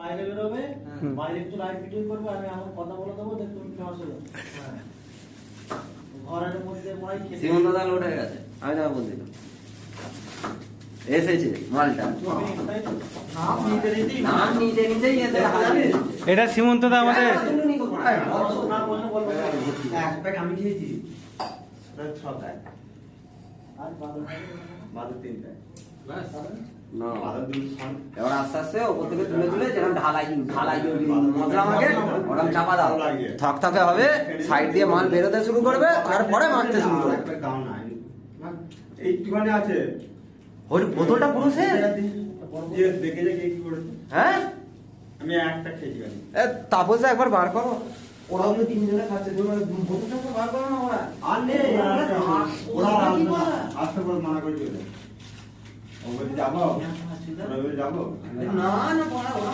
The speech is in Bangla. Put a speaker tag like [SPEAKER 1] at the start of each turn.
[SPEAKER 1] বাইরে বেরোবে, বাইরে একটু লাইট ফিটিং করবে, আমি আমার কথা বলে দেবো, দেখ তুমি ফেমাস হয়ে যাবে। ঘরের মধ্যে মনে হয় খেতে
[SPEAKER 2] সীমন্ত দা লোড হয়ে গেছে, আমি তোমাকে বলছিলাম এসেছে মালটা। নাম নিতে নিতেই এসে
[SPEAKER 3] এটা সীমন্ত দা আমাদের
[SPEAKER 2] আমি খেয়েছি এবার আস্তে আস্তে ওপর থেকে তুলে তুলে যেরকম ঢালাই ঢালাই মশলা মাখে ওরকম চাপা দাও, থকথকে হবে, সাইড দিয়ে মাল বেরোতে শুরু করবে, তারপরে মারতে শুরু করবে।
[SPEAKER 4] এইটুখানি আছে
[SPEAKER 2] ওই বোতলটা পুরো শেষ।
[SPEAKER 4] দেখে যে কি করেছে,
[SPEAKER 2] হ্যাঁ
[SPEAKER 4] আমি একটা খেয়েছি খালি।
[SPEAKER 2] তাপসদা একবার বার করো, ওরা অন্য তিনজনে খাচ্ছে, বোতলটা একবার বার করো না ওরা। আর নেই
[SPEAKER 4] ওরা আসতে পরে মানা করে চলে যায়। ও বলছে যাবো, ওরা বলছে যাবো।
[SPEAKER 2] না না ওরা